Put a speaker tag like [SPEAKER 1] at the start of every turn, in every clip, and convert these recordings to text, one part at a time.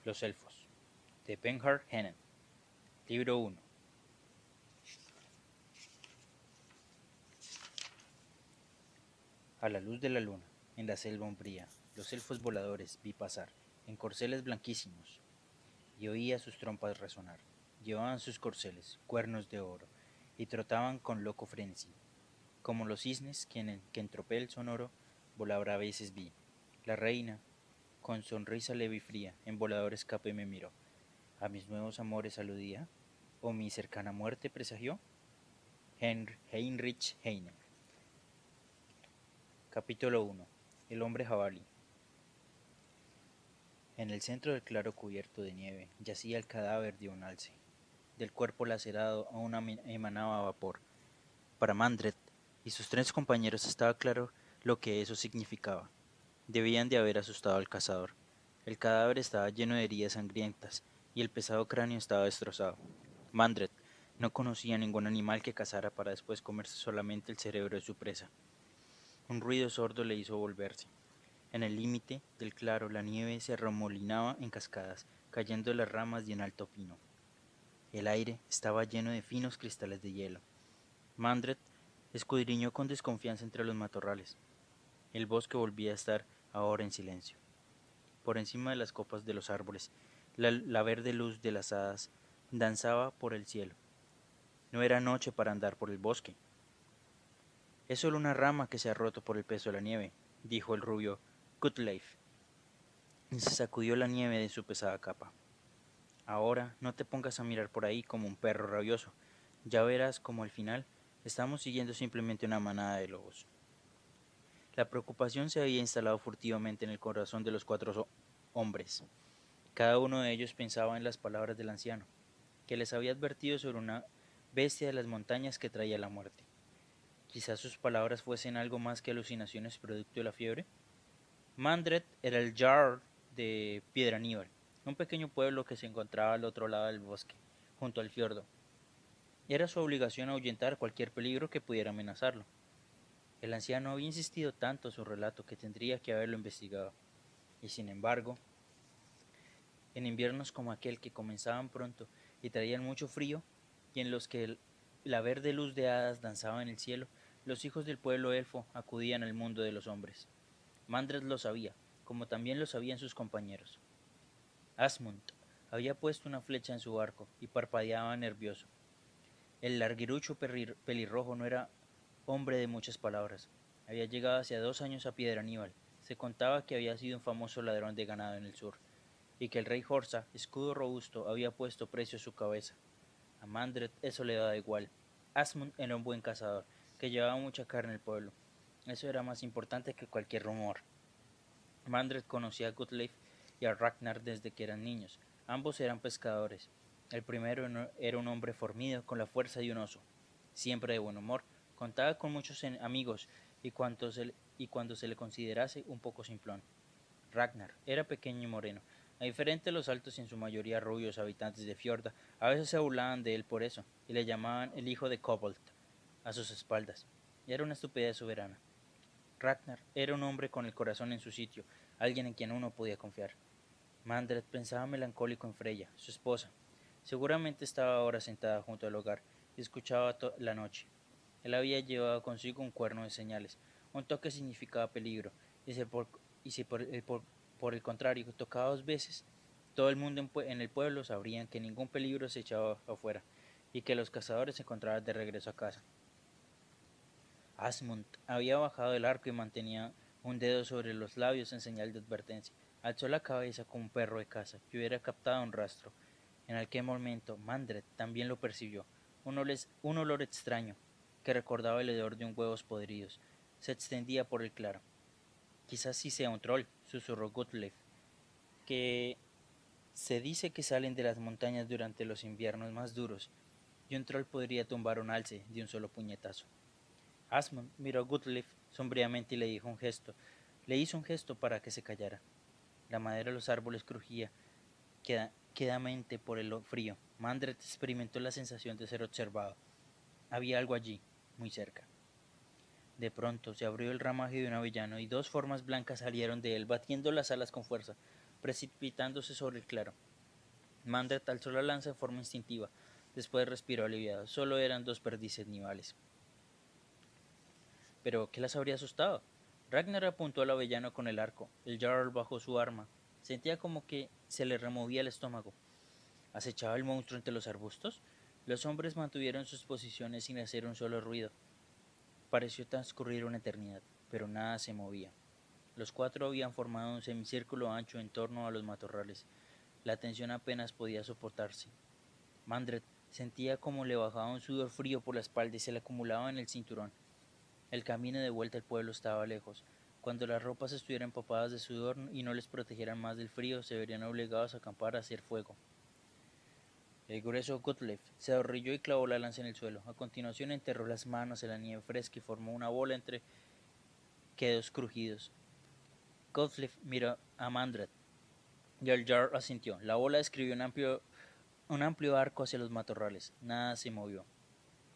[SPEAKER 1] Los elfos, de Bernhard Hennen, libro 1. A la luz de la luna, en la selva umbría, los elfos voladores vi pasar, en corceles blanquísimos, y oía sus trompas resonar. Llevaban sus corceles, cuernos de oro, y trotaban con loco frenesí, como los cisnes que en tropel sonoro volar a veces vi. La reina, con sonrisa leve y fría, en volador escape me miró. ¿A mis nuevos amores aludía? ¿O mi cercana muerte presagió? Heinrich Heine. Capítulo 1. El hombre jabalí. En el centro del claro cubierto de nieve yacía el cadáver de un alce. Del cuerpo lacerado aún emanaba vapor. Para Mandred y sus tres compañeros estaba claro lo que eso significaba. Debían de haber asustado al cazador. El cadáver estaba lleno de heridas sangrientas y el pesado cráneo estaba destrozado. Mandred no conocía ningún animal que cazara para después comerse solamente el cerebro de su presa. Un ruido sordo le hizo volverse. En el límite del claro la nieve se arremolinaba en cascadas, cayendo de las ramas de un alto pino. El aire estaba lleno de finos cristales de hielo. Mandred escudriñó con desconfianza entre los matorrales. El bosque volvía a estar ahora en silencio. Por encima de las copas de los árboles, la verde luz de las hadas danzaba por el cielo. No era noche para andar por el bosque. Es solo una rama que se ha roto por el peso de la nieve, dijo el rubio Gutleif, y se sacudió la nieve de su pesada capa. Ahora no te pongas a mirar por ahí como un perro rabioso. Ya verás como al final estamos siguiendo simplemente una manada de lobos. La preocupación se había instalado furtivamente en el corazón de los cuatro hombres. Cada uno de ellos pensaba en las palabras del anciano, que les había advertido sobre una bestia de las montañas que traía la muerte. Quizás sus palabras fuesen algo más que alucinaciones producto de la fiebre. Mandred era el Jarl de Piedraníbal, un pequeño pueblo que se encontraba al otro lado del bosque, junto al fiordo. Era su obligación ahuyentar cualquier peligro que pudiera amenazarlo. El anciano había insistido tanto en su relato que tendría que haberlo investigado, y sin embargo, en inviernos como aquel que comenzaban pronto y traían mucho frío, y en los que la verde luz de hadas danzaba en el cielo, los hijos del pueblo elfo acudían al mundo de los hombres. Mandred lo sabía, como también lo sabían sus compañeros. Asmund había puesto una flecha en su arco y parpadeaba nervioso. El larguirucho pelirrojo no era hombre de muchas palabras. Había llegado hace 2 años a Piedraníbal. Se contaba que había sido un famoso ladrón de ganado en el sur, y que el rey Horsa, escudo robusto, había puesto precio a su cabeza. A Mandred eso le daba igual. Asmund era un buen cazador, que llevaba mucha carne en el pueblo. Eso era más importante que cualquier rumor. Mandred conocía a Gutleif y a Ragnar desde que eran niños. Ambos eran pescadores. El primero era un hombre fornido con la fuerza de un oso, siempre de buen humor. Contaba con muchos amigos y cuando se le considerase un poco simplón. Ragnar era pequeño y moreno. A diferencia de los altos y en su mayoría rubios habitantes de Fiorda, a veces se burlaban de él por eso, y le llamaban el hijo de Kobold a sus espaldas. Era una estupidez soberana. Ragnar era un hombre con el corazón en su sitio, alguien en quien uno podía confiar. Mandred pensaba melancólico en Freya, su esposa. Seguramente estaba ahora sentada junto al hogar y escuchaba la noche. Él había llevado consigo un cuerno de señales. Un toque significaba peligro, y si por el contrario tocaba 2 veces, todo el mundo en el pueblo sabrían que ningún peligro se echaba afuera y que los cazadores se encontraban de regreso a casa. Asmund había bajado el arco y mantenía un dedo sobre los labios en señal de advertencia. Alzó la cabeza como un perro de caza que hubiera captado un rastro. En aquel momento Mandred también lo percibió. Un olor extraño, que recordaba el hedor de un huevos podridos, se extendía por el claro. Quizás sí sea un troll, susurró Gutleif, que se dice que salen de las montañas durante los inviernos más duros, y un troll podría tumbar un alce de un solo puñetazo. Asmund miró a Gutleif sombríamente y le hizo un gesto para que se callara. La madera de los árboles crujía quedamente por el frío. Mandred experimentó la sensación de ser observado. Había algo allí, muy cerca. De pronto se abrió el ramaje de un avellano y 2 formas blancas salieron de él, batiendo las alas con fuerza. precipitándose sobre el claro. Mandret alzó la lanza de forma instintiva. Después respiró aliviado. Solo eran 2 perdices nivales. ¿Pero qué las habría asustado? Ragnar apuntó al avellano con el arco. El jarl bajó su arma. Sentía como que se le removía el estómago. ¿Acechaba el monstruo entre los arbustos? Los hombres mantuvieron sus posiciones sin hacer un solo ruido. Pareció transcurrir una eternidad, pero nada se movía. Los 4 habían formado un semicírculo ancho en torno a los matorrales. La tensión apenas podía soportarse. Mandret sentía como le bajaba un sudor frío por la espalda y se le acumulaba en el cinturón. El camino de vuelta al pueblo estaba lejos. Cuando las ropas estuvieran empapadas de sudor y no les protegieran más del frío, se verían obligados a acampar a hacer fuego. El grueso Gottlieb se arrodilló y clavó la lanza en el suelo. A continuación enterró las manos en la nieve fresca y formó una bola entre quedos crujidos. Gottlieb miró a Mandret y el jarl asintió. La bola describió un amplio arco hacia los matorrales. Nada se movió.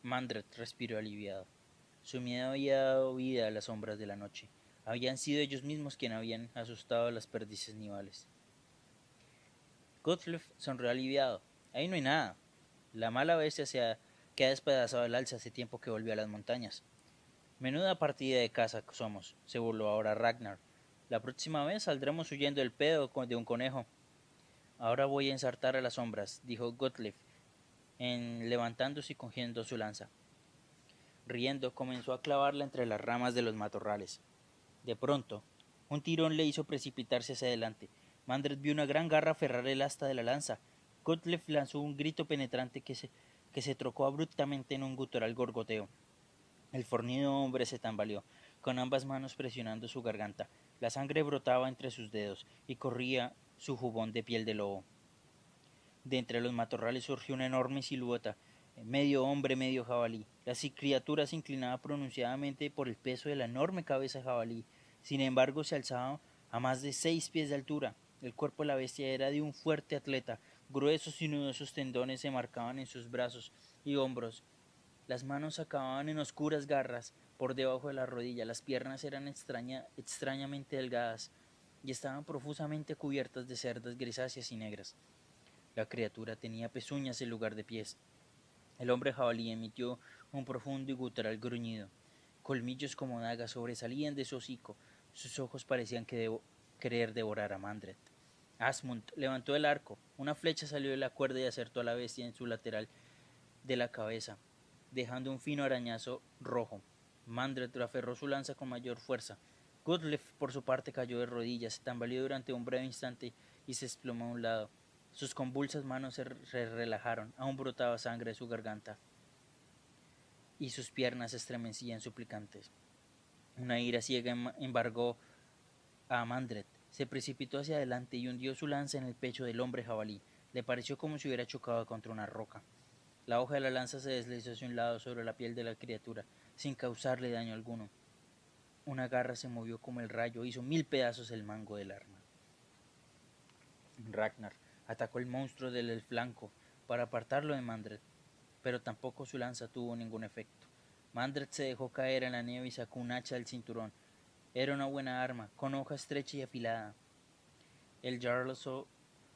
[SPEAKER 1] Mandret respiró aliviado. Su miedo había dado vida a las sombras de la noche. Habían sido ellos mismos quienes habían asustado a las perdices nivales. Gottlieb sonrió aliviado. Ahí no hay nada. La mala bestia que ha despedazado el alce hace tiempo que volvió a las montañas. Menuda partida de caza somos, se burló ahora Ragnar. La próxima vez saldremos huyendo del pedo de un conejo. Ahora voy a ensartar a las sombras, dijo Gottlieb, levantándose y cogiendo su lanza. Riendo, comenzó a clavarla entre las ramas de los matorrales. De pronto, un tirón le hizo precipitarse hacia adelante. Mandret vio una gran garra aferrar el asta de la lanza. Gottlieb lanzó un grito penetrante que se trocó abruptamente en un gutural gorgoteo. El fornido hombre se tambaleó, con ambas manos presionando su garganta. La sangre brotaba entre sus dedos y corría su jubón de piel de lobo. De entre los matorrales surgió una enorme silueta, medio hombre, medio jabalí. La criatura se inclinaba pronunciadamente por el peso de la enorme cabeza de jabalí. Sin embargo, se alzaba a más de 6 pies de altura. El cuerpo de la bestia era de un fuerte atleta. Gruesos y nudosos tendones se marcaban en sus brazos y hombros. Las manos acababan en oscuras garras por debajo de la rodilla. Las piernas eran extrañamente delgadas y estaban profusamente cubiertas de cerdas grisáceas y negras. La criatura tenía pezuñas en lugar de pies. El hombre jabalí emitió un profundo y gutural gruñido. Colmillos como dagas sobresalían de su hocico. Sus ojos parecían querer devorar a Mandret. Asmund levantó el arco. Una flecha salió de la cuerda y acertó a la bestia en su lateral de la cabeza, dejando un fino arañazo rojo. Mandret aferró su lanza con mayor fuerza. Gottlieb, por su parte, cayó de rodillas, se tambaleó durante un breve instante y se desplomó a un lado. Sus convulsas manos se relajaron, aún brotaba sangre de su garganta y sus piernas se estremecían suplicantes. Una ira ciega embargó a Mandret. Se precipitó hacia adelante y hundió su lanza en el pecho del hombre jabalí. Le pareció como si hubiera chocado contra una roca. La hoja de la lanza se deslizó hacia un lado sobre la piel de la criatura, sin causarle daño alguno. Una garra se movió como el rayo, hizo 1000 pedazos el mango del arma. Ragnar atacó el monstruo del flanco para apartarlo de Mandret, pero tampoco su lanza tuvo ningún efecto. Mandret se dejó caer en la nieve y sacó un hacha del cinturón. Era una buena arma, con hoja estrecha y afilada. El jarl lanzó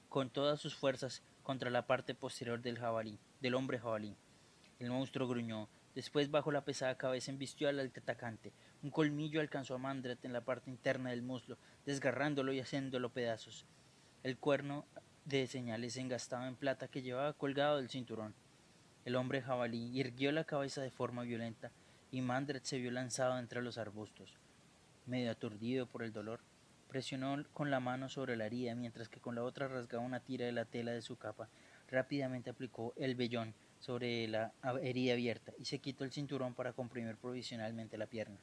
[SPEAKER 1] con todas sus fuerzas contra la parte posterior del hombre jabalí. El monstruo gruñó. Después, bajo la pesada cabeza, embistió al atacante. Un colmillo alcanzó a Mandret en la parte interna del muslo, desgarrándolo y haciéndolo pedazos. El cuerno de señales engastado en plata que llevaba colgado del cinturón. El hombre jabalí irguió la cabeza de forma violenta y Mandret se vio lanzado entre los arbustos. Medio aturdido por el dolor, presionó con la mano sobre la herida mientras que con la otra rasgaba una tira de la tela de su capa. Rápidamente aplicó el vellón sobre la herida abierta y se quitó el cinturón para comprimir provisionalmente la pierna.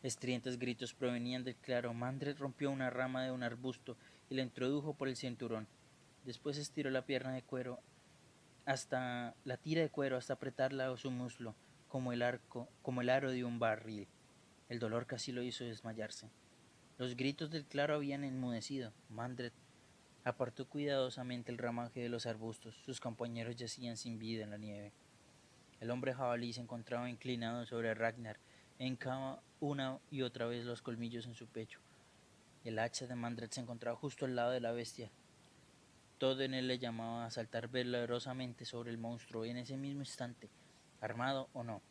[SPEAKER 1] Estridentes gritos provenían del claro. Mandret rompió una rama de un arbusto y la introdujo por el cinturón. Después estiró la pierna de cuero hasta la tira de cuero hasta apretarla a su muslo como el aro de un barril. El dolor casi lo hizo desmayarse. Los gritos del claro habían enmudecido. Mandret apartó cuidadosamente el ramaje de los arbustos. Sus compañeros yacían sin vida en la nieve. El hombre jabalí se encontraba inclinado sobre Ragnar, hincaba una y otra vez los colmillos en su pecho. El hacha de Mandred se encontraba justo al lado de la bestia. Todo en él le llamaba a saltar valerosamente sobre el monstruo en ese mismo instante, armado o no.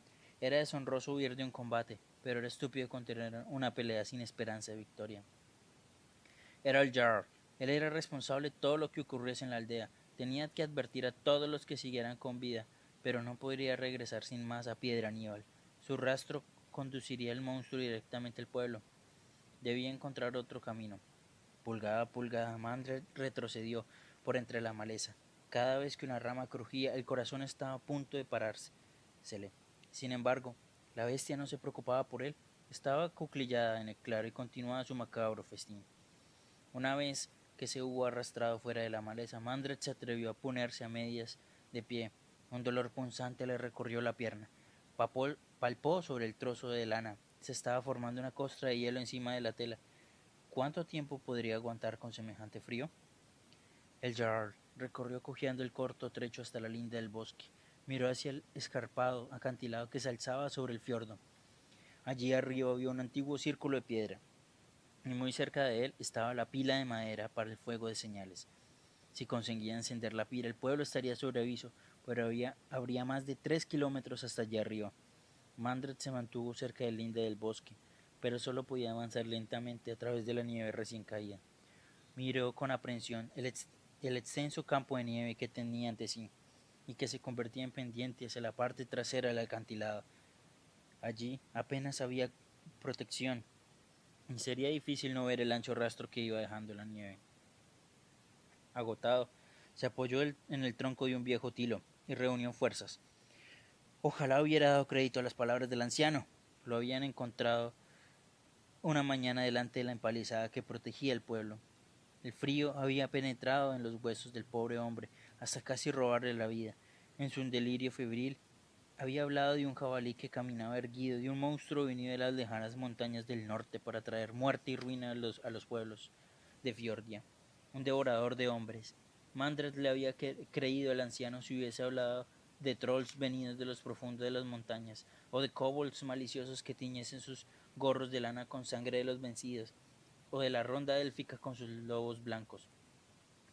[SPEAKER 1] Era deshonroso huir de un combate, pero era estúpido contener una pelea sin esperanza de victoria. Era el Jarl. Él era responsable de todo lo que ocurriese en la aldea. Tenía que advertir a todos los que siguieran con vida, pero no podría regresar sin más a Piedra Aníbal. Su rastro conduciría al monstruo directamente al pueblo. Debía encontrar otro camino. Pulgada a pulgada, Mandred retrocedió por entre la maleza. Cada vez que una rama crujía, el corazón estaba a punto de pararse. Sin embargo, la bestia no se preocupaba por él. Estaba acuclillada en el claro y continuaba su macabro festín. Una vez que se hubo arrastrado fuera de la maleza, Mandred se atrevió a ponerse a medias de pie. Un dolor punzante le recorrió la pierna. Palpó sobre el trozo de lana. Se estaba formando una costra de hielo encima de la tela. ¿Cuánto tiempo podría aguantar con semejante frío? El Jarl recorrió cojeando el corto trecho hasta la linda del bosque. Miró hacia el escarpado acantilado que se alzaba sobre el fiordo. Allí arriba vio un antiguo círculo de piedra, y muy cerca de él estaba la pila de madera para el fuego de señales. Si conseguía encender la pila, el pueblo estaría sobre aviso, pero habría más de 3 kilómetros hasta allá arriba. Mandred se mantuvo cerca del linde del bosque, pero solo podía avanzar lentamente a través de la nieve recién caída. Miró con aprensión el extenso campo de nieve que tenía ante sí, y que se convertía en pendiente hacia la parte trasera del acantilado. Allí apenas había protección, y sería difícil no ver el ancho rastro que iba dejando la nieve. Agotado, se apoyó en el tronco de un viejo tilo y reunió fuerzas. Ojalá hubiera dado crédito a las palabras del anciano. Lo habían encontrado una mañana delante de la empalizada que protegía el pueblo. El frío había penetrado en los huesos del pobre hombre hasta casi robarle la vida. En su delirio febril había hablado de un jabalí que caminaba erguido, de un monstruo venido de las lejanas montañas del norte para traer muerte y ruina a los pueblos de Fiordia, un devorador de hombres. Mandred le había creído al anciano si hubiese hablado de trolls venidos de los profundos de las montañas, o de kobolds maliciosos que tiñesen sus gorros de lana con sangre de los vencidos, o de la ronda élfica con sus lobos blancos.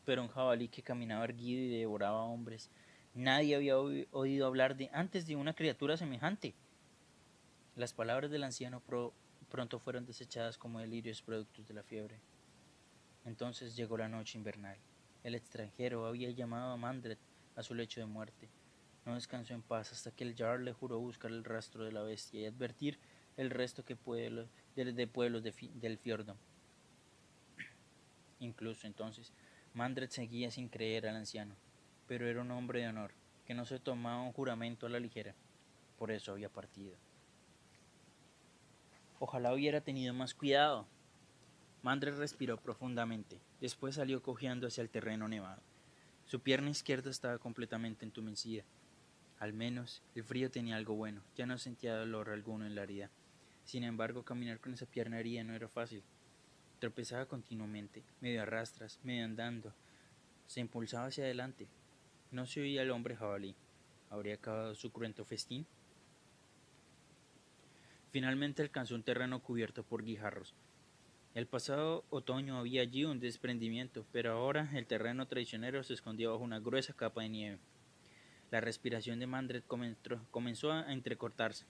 [SPEAKER 1] Pero un jabalí que caminaba erguido y devoraba hombres. Nadie había oído hablar antes de una criatura semejante. Las palabras del anciano pronto fueron desechadas como delirios productos de la fiebre. Entonces llegó la noche invernal. El extranjero había llamado a Mandred a su lecho de muerte. No descansó en paz hasta que el Jarl le juró buscar el rastro de la bestia y advertir el resto de pueblos del fiordo. Incluso entonces, Mandred seguía sin creer al anciano, pero era un hombre de honor, que no se tomaba un juramento a la ligera. Por eso había partido. Ojalá hubiera tenido más cuidado. Mandred respiró profundamente. Después salió cojeando hacia el terreno nevado. Su pierna izquierda estaba completamente entumecida. Al menos el frío tenía algo bueno. Ya no sentía dolor alguno en la herida. Sin embargo, caminar con esa pierna herida no era fácil. Tropezaba continuamente, medio a rastras, medio andando. Se impulsaba hacia adelante. No se oía el hombre jabalí. ¿Habría acabado su cruento festín? Finalmente alcanzó un terreno cubierto por guijarros. El pasado otoño había allí un desprendimiento, pero ahora el terreno traicionero se escondía bajo una gruesa capa de nieve. La respiración de Mandred comenzó a entrecortarse.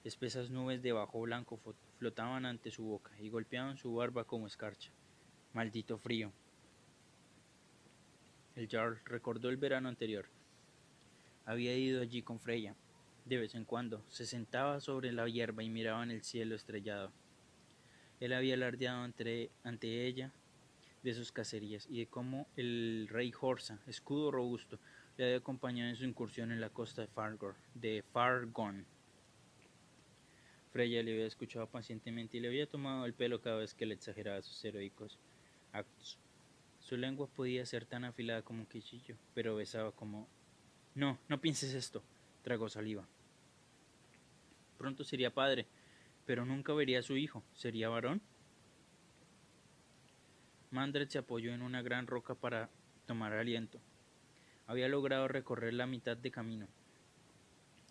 [SPEAKER 1] Espesas nubes de bajo blanco flotaban ante su boca y golpeaban su barba como escarcha. Maldito frío. El Jarl recordó el verano anterior. Había ido allí con Freya. De vez en cuando se sentaba sobre la hierba y miraba en el cielo estrellado. Él había alardeado ante ella de sus cacerías y de cómo el rey Horsa, escudo robusto, le había acompañado en su incursión en la costa de Fargon. Freya le había escuchado pacientemente y le había tomado el pelo cada vez que le exageraba sus heroicos actos. Su lengua podía ser tan afilada como un cuchillo, pero besaba como... No, no pienses esto. Tragó saliva. Pronto sería padre, pero nunca vería a su hijo. ¿Sería varón? Mandred se apoyó en una gran roca para tomar aliento. Había logrado recorrer la mitad de camino.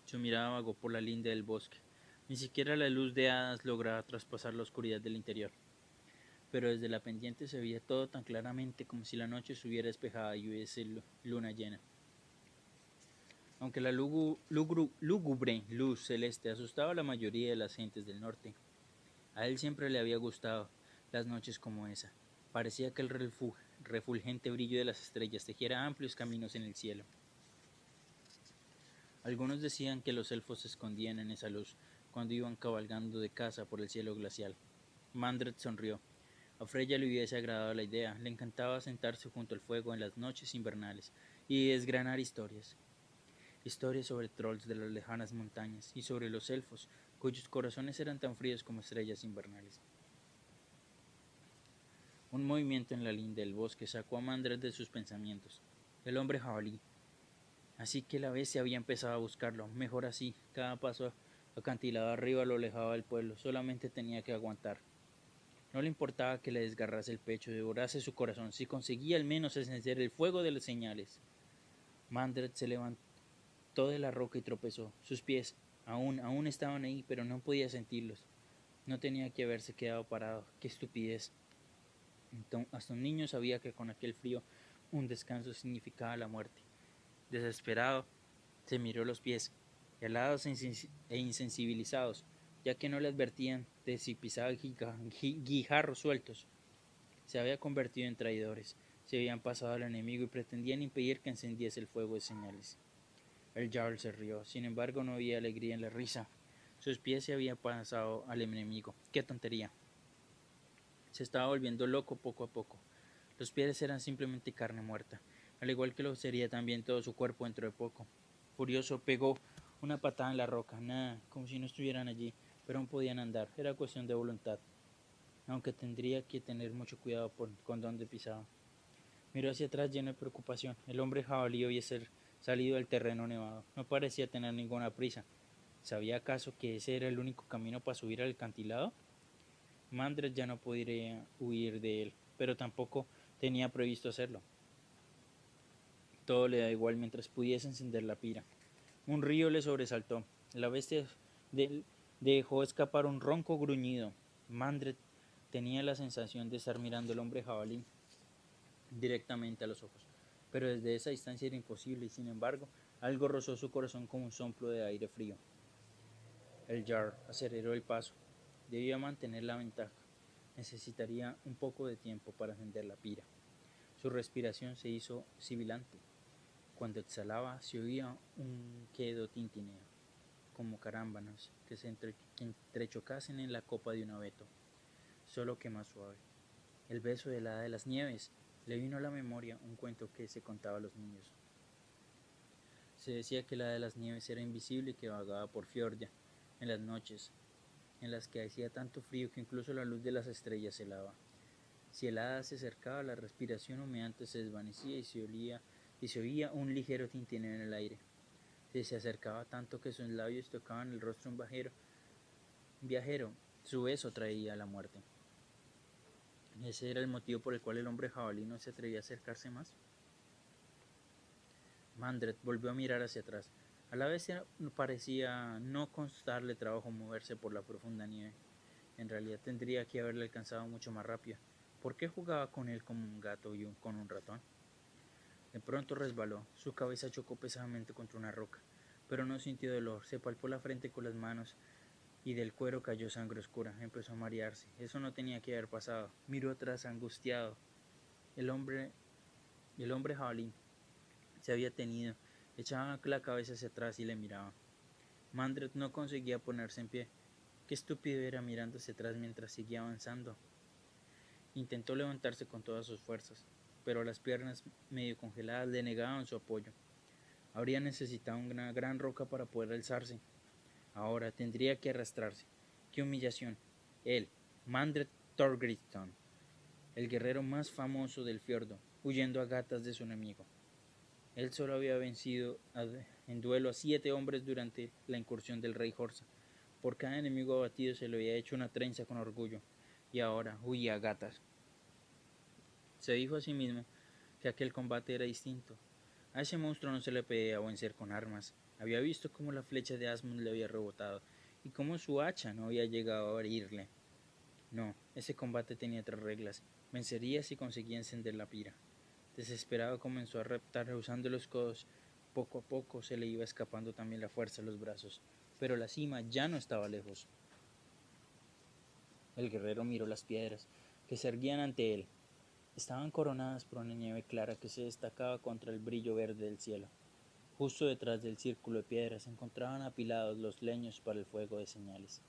[SPEAKER 1] Su mirada vagó por la linde del bosque. Ni siquiera la luz de hadas lograba traspasar la oscuridad del interior. pero desde la pendiente se veía todo tan claramente como si la noche estuviera despejada y hubiese luna llena. Aunque la lúgubre luz celeste asustaba a la mayoría de las gentes del norte, a él siempre le había gustado las noches como esa. Parecía que el refulgente brillo de las estrellas tejiera amplios caminos en el cielo. Algunos decían que los elfos se escondían en esa luz cuando iban cabalgando de caza por el cielo glacial. Mandred sonrió. A Freya le hubiese agradado la idea. Le encantaba sentarse junto al fuego en las noches invernales y desgranar historias. Historias sobre trolls de las lejanas montañas y sobre los elfos, cuyos corazones eran tan fríos como estrellas invernales. Un movimiento en la linde del bosque sacó a Mandred de sus pensamientos. El hombre jabalí. Así que la bestia había empezado a buscarlo. Mejor así. Cada paso acantilado arriba lo alejaba del pueblo. Solamente tenía que aguantar. No le importaba que le desgarrase el pecho, devorase su corazón, si conseguía al menos encender el fuego de las señales. Mandred se levantó de la roca y tropezó. Sus pies aún estaban ahí, pero no podía sentirlos. No tenía que haberse quedado parado. ¡Qué estupidez! Hasta un niño sabía que con aquel frío un descanso significaba la muerte. Desesperado, se miró los pies, helados e insensibilizados, ya que no le advertían de si pisaba guijarros sueltos. Se había convertido en traidores, se habían pasado al enemigo y pretendían impedir que encendiese el fuego de señales. El jarl se rió, sin embargo no había alegría en la risa. Sus pies se habían pasado al enemigo. ¡Qué tontería! Se estaba volviendo loco poco a poco. Los pies eran simplemente carne muerta, al igual que lo sería también todo su cuerpo dentro de poco. Furioso, pegó una patada en la roca, nada, como si no estuvieran allí, pero aún podían andar, era cuestión de voluntad, aunque tendría que tener mucho cuidado con dónde pisaba. Miró hacia atrás lleno de preocupación. El hombre jabalí había salido del terreno nevado, no parecía tener ninguna prisa. ¿Sabía acaso que ese era el único camino para subir al acantilado? Mandred ya no podría huir de él, pero tampoco tenía previsto hacerlo. Todo le da igual mientras pudiese encender la pira. Un río le sobresaltó. La bestia dejó escapar un ronco gruñido. Mandred tenía la sensación de estar mirando al hombre jabalí directamente a los ojos, pero desde esa distancia era imposible y sin embargo algo rozó su corazón como un soplo de aire frío. El jarl aceleró el paso. Debía mantener la ventaja. Necesitaría un poco de tiempo para encender la pira. Su respiración se hizo sibilante. Cuando exhalaba se oía un quedo tintineo, como carámbanos que se entrechocasen en la copa de un abeto, solo que más suave. El beso de la hada de las nieves. Le vino a la memoria un cuento que se contaba a los niños. Se decía que la hada de las nieves era invisible y que vagaba por Fjordia en las noches, en las que hacía tanto frío que incluso la luz de las estrellas helaba. Si el hada se acercaba, la respiración humeante se desvanecía y se oía un ligero tintineo en el aire. Si se acercaba tanto que sus labios tocaban el rostro de un viajero, su beso traía la muerte. ¿Ese era el motivo por el cual el hombre jabalí no se atrevía a acercarse más? Mandred volvió a mirar hacia atrás. A la vez parecía no costarle trabajo moverse por la profunda nieve. En realidad tendría que haberle alcanzado mucho más rápido. ¿Por qué jugaba con él como un gato y con un ratón? De pronto resbaló. Su cabeza chocó pesadamente contra una roca, pero no sintió dolor. Se palpó la frente con las manos y del cuero cayó sangre oscura. Empezó a marearse. Eso no tenía que haber pasado. Miró atrás angustiado. El hombre jabalí se había tenido. Echaba la cabeza hacia atrás y le miraba. Mandred no conseguía ponerse en pie. Qué estúpido era mirando hacia atrás mientras seguía avanzando. Intentó levantarse con todas sus fuerzas, pero las piernas medio congeladas le negaban su apoyo. Habría necesitado una gran roca para poder alzarse. Ahora tendría que arrastrarse. ¡Qué humillación! Él, Mandred Thorgrímsson, el guerrero más famoso del fiordo, huyendo a gatas de su enemigo. Él solo había vencido en duelo a 7 hombres durante la incursión del rey Horsa. Por cada enemigo abatido se le había hecho una trenza con orgullo, y ahora huía a gatas. Se dijo a sí mismo que aquel combate era distinto. A ese monstruo no se le podía vencer con armas. Había visto cómo la flecha de Asmund le había rebotado y cómo su hacha no había llegado a herirle. No, Ese combate tenía 3 reglas. Vencería si conseguía encender la pira. Desesperado comenzó a reptar usando los codos. Poco a poco se le iba escapando también la fuerza a los brazos, pero la cima ya no estaba lejos. El guerrero miró las piedras que se erguían ante él. Estaban coronadas por una nieve clara que se destacaba contra el brillo verde del cielo. Justo detrás del círculo de piedras se encontraban apilados los leños para el fuego de señales.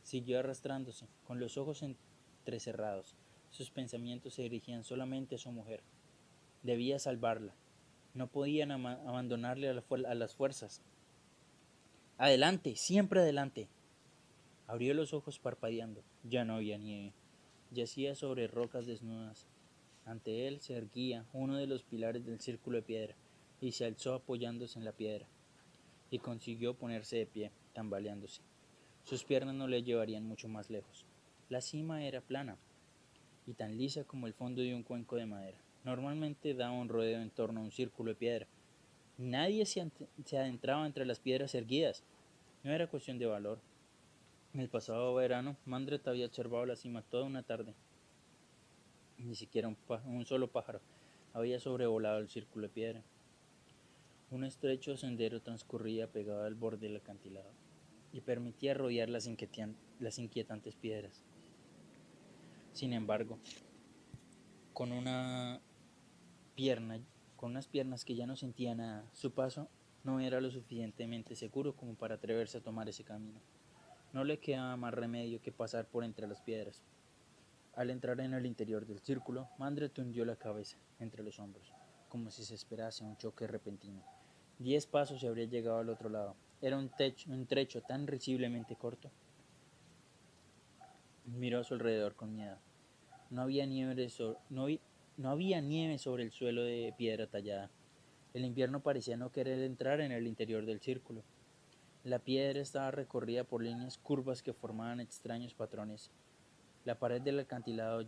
[SPEAKER 1] Siguió arrastrándose, con los ojos entrecerrados. Sus pensamientos se dirigían solamente a su mujer. Debía salvarla. No podían abandonarle a las fuerzas. ¡Adelante! ¡Siempre adelante! Abrió los ojos parpadeando. Ya no había nieve. Yacía sobre rocas desnudas. Ante él se erguía uno de los pilares del círculo de piedra y se alzó apoyándose en la piedra. Y consiguió ponerse de pie, tambaleándose. Sus piernas no le llevarían mucho más lejos. La cima era plana y tan lisa como el fondo de un cuenco de madera. Normalmente daba un rodeo en torno a un círculo de piedra. Nadie se adentraba entre las piedras erguidas. No era cuestión de valor. En el pasado verano, Mandret había observado la cima toda una tarde. Ni siquiera un solo pájaro había sobrevolado el círculo de piedra. Un estrecho sendero transcurría pegado al borde del acantilado y permitía rodear las inquietantes piedras. Sin embargo, con unas piernas que ya no sentía nada, su paso no era lo suficientemente seguro como para atreverse a tomar ese camino. No le quedaba más remedio que pasar por entre las piedras. Al entrar en el interior del círculo, Mandret hundió la cabeza entre los hombros, como si se esperase un choque repentino. 10 pasos y habría llegado al otro lado. Era un trecho tan risiblemente corto. Miró a su alrededor con miedo. No había nieve sobre el suelo de piedra tallada. El invierno parecía no querer entrar en el interior del círculo. La piedra estaba recorrida por líneas curvas que formaban extraños patrones. La pared del acantilado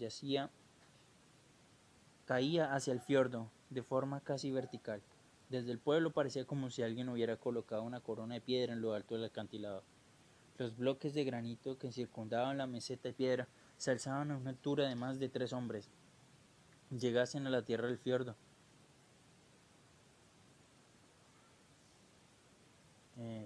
[SPEAKER 1] caía hacia el fiordo de forma casi vertical. Desde el pueblo parecía como si alguien hubiera colocado una corona de piedra en lo alto del acantilado. Los bloques de granito que circundaban la meseta de piedra se alzaban a una altura de más de 3 hombres. Llegasen a la tierra del fiordo.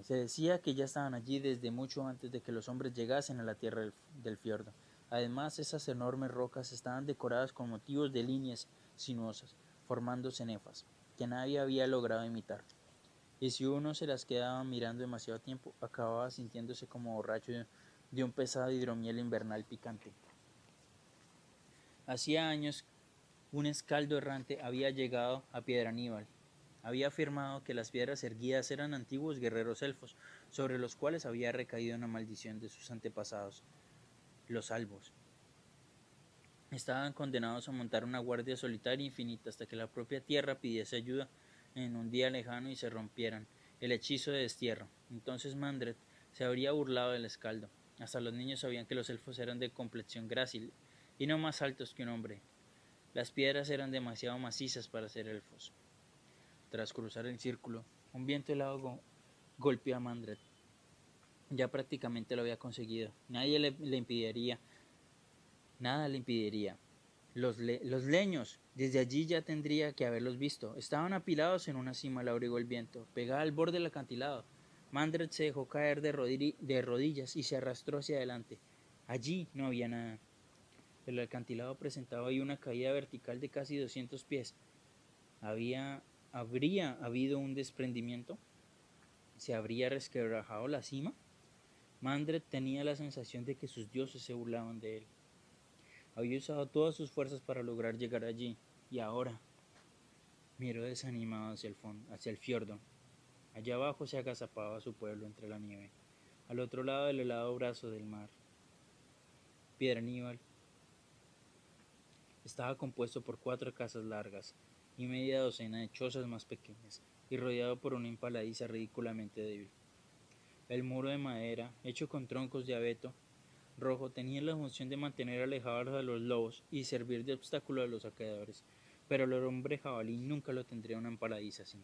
[SPEAKER 1] Se decía que ya estaban allí desde mucho antes de que los hombres llegasen a la tierra del fiordo. Además, esas enormes rocas estaban decoradas con motivos de líneas sinuosas, formando cenefas, que nadie había logrado imitar. Y si uno se las quedaba mirando demasiado tiempo, acababa sintiéndose como borracho de un pesado hidromiel invernal picante. Hacía años, un escaldo errante había llegado a Piedra Aníbal. Había afirmado que las piedras erguidas eran antiguos guerreros elfos, sobre los cuales había recaído una maldición de sus antepasados, los albos. Estaban condenados a montar una guardia solitaria infinita hasta que la propia tierra pidiese ayuda en un día lejano y se rompieran el hechizo de destierro. Entonces Mandret se habría burlado del escaldo. Hasta los niños sabían que los elfos eran de complexión grácil y no más altos que un hombre. Las piedras eran demasiado macizas para ser elfos. Tras cruzar el círculo, un viento helado golpeó a Mandret. Ya prácticamente lo había conseguido. Nada le impediría. Los leños, desde allí ya tendría que haberlos visto. Estaban apilados en una cima, le abrigó el viento, pegada al borde del acantilado. Mandret se dejó caer de rodillas y se arrastró hacia adelante. Allí no había nada. El acantilado presentaba ahí una caída vertical de casi 200 pies. ¿Habría habido un desprendimiento? ¿Se habría resquebrajado la cima? Mandret tenía la sensación de que sus dioses se burlaban de él. Había usado todas sus fuerzas para lograr llegar allí, y ahora miró desanimado hacia el fiordo. Allá abajo se agazapaba su pueblo entre la nieve, al otro lado del helado brazo del mar. Piedra Aníbal estaba compuesto por 4 casas largas y media docena de chozas más pequeñas, y rodeado por una empaladiza ridículamente débil. El muro de madera, hecho con troncos de abeto rojo, tenía la función de mantener alejados a los lobos y servir de obstáculo a los saqueadores, pero el hombre jabalí nunca lo tendría una empaladiza así.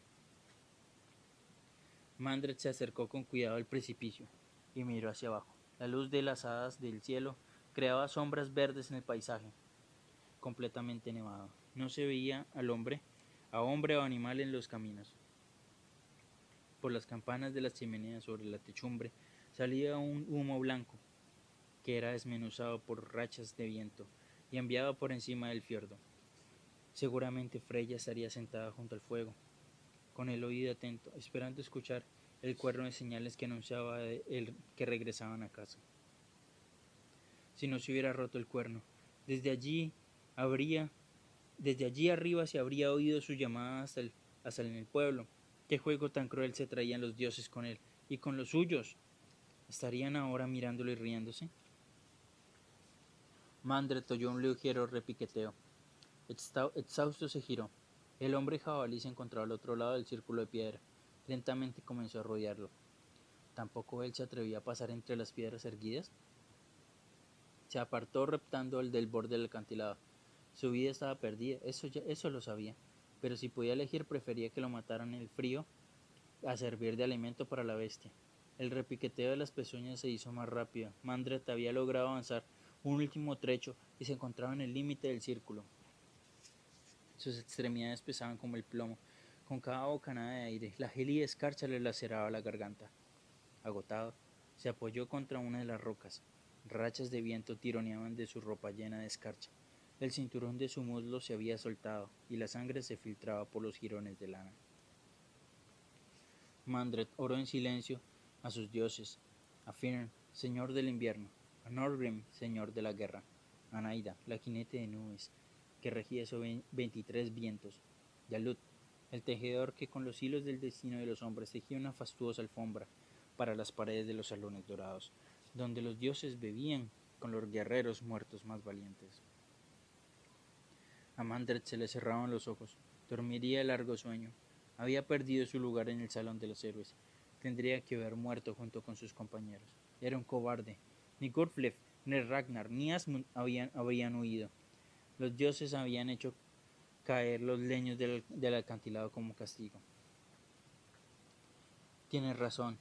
[SPEAKER 1] Mandret se acercó con cuidado al precipicio y miró hacia abajo. La luz de las hadas del cielo creaba sombras verdes en el paisaje, completamente nevado. No se veía a hombre o animal en los caminos. Por las campanas de las chimeneas sobre la techumbre salía un humo blanco, que era desmenuzado por rachas de viento y enviado por encima del fiordo. Seguramente Freya estaría sentada junto al fuego, con el oído atento, esperando escuchar el cuerno de señales que anunciaba que regresaban a casa. Si no se hubiera roto el cuerno, desde allí arriba se habría oído su llamada hasta en el pueblo. ¿Qué juego tan cruel se traían los dioses con él y con los suyos? ¿Estarían ahora mirándolo y riéndose? Mandret oyó un ligero repiqueteo. Exhausto se giró. El hombre jabalí se encontraba al otro lado del círculo de piedra. Lentamente comenzó a rodearlo. ¿Tampoco él se atrevía a pasar entre las piedras erguidas? Se apartó reptando el del borde del acantilado. Su vida estaba perdida, eso lo sabía. Pero si podía elegir, prefería que lo mataran en el frío a servir de alimento para la bestia. El repiqueteo de las pezuñas se hizo más rápido. Mandret había logrado avanzar un último trecho y se encontraba en el límite del círculo. Sus extremidades pesaban como el plomo. Con cada bocanada de aire, la gélida escarcha le laceraba la garganta. Agotado, se apoyó contra una de las rocas. Rachas de viento tironeaban de su ropa llena de escarcha. El cinturón de su muslo se había soltado y la sangre se filtraba por los jirones de lana. Mandret oró en silencio a sus dioses, a Firn, señor del invierno, a Norgrim, señor de la guerra, a Naida, la jinete de nubes, que regía sobre 23 vientos, y a Lut, el tejedor que con los hilos del destino de los hombres tejía una fastuosa alfombra para las paredes de los salones dorados, donde los dioses bebían con los guerreros muertos más valientes. A Mandret se le cerraban los ojos, dormiría el largo sueño. Había perdido su lugar en el salón de los héroes. Tendría que haber muerto junto con sus compañeros. Era un cobarde. Ni Gurfleif, ni Ragnar, ni Asmund habían huido. Los dioses habían hecho caer los leños del acantilado como castigo. Tienes razón,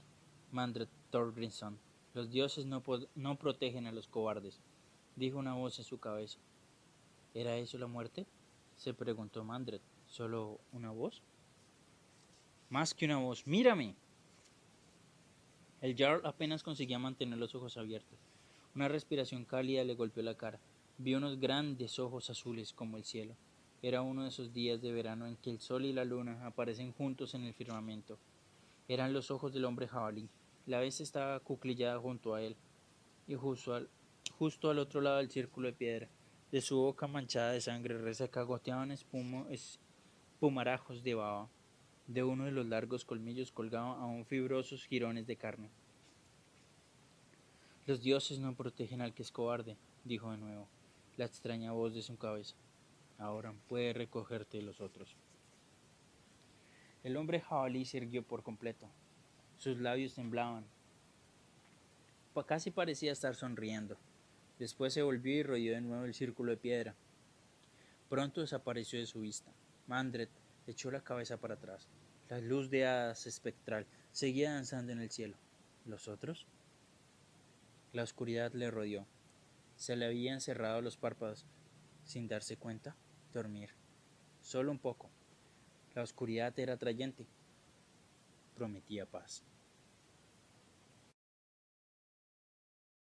[SPEAKER 1] Mandret Thorgrímsson. Los dioses no protegen a los cobardes, dijo una voz en su cabeza. ¿Era eso la muerte?, se preguntó Mandret. ¿Solo una voz? Más que una voz. ¡Mírame! El Jarl apenas conseguía mantener los ojos abiertos. Una respiración cálida le golpeó la cara. Vio unos grandes ojos azules como el cielo. Era uno de esos días de verano en que el sol y la luna aparecen juntos en el firmamento. Eran los ojos del hombre jabalí. La bestia estaba acuclillada junto a él, y justo al otro lado del círculo de piedra. De su boca manchada de sangre reseca goteaban espumarajos de baba. De uno de los largos colmillos colgaban aún fibrosos jirones de carne. Los dioses no protegen al que es cobarde, dijo de nuevo la extraña voz de su cabeza. Ahora puede recogerte los otros. El hombre jabalí se irguió por completo. Sus labios temblaban. Casi parecía estar sonriendo. Después se volvió y rodeó de nuevo el círculo de piedra. Pronto desapareció de su vista. Mandret echó la cabeza para atrás. La luz de hadas espectral seguía danzando en el cielo. ¿Los otros? La oscuridad le rodeó. Se le habían cerrado los párpados. Sin darse cuenta, dormir. Solo un poco. La oscuridad era atrayente. Prometía paz.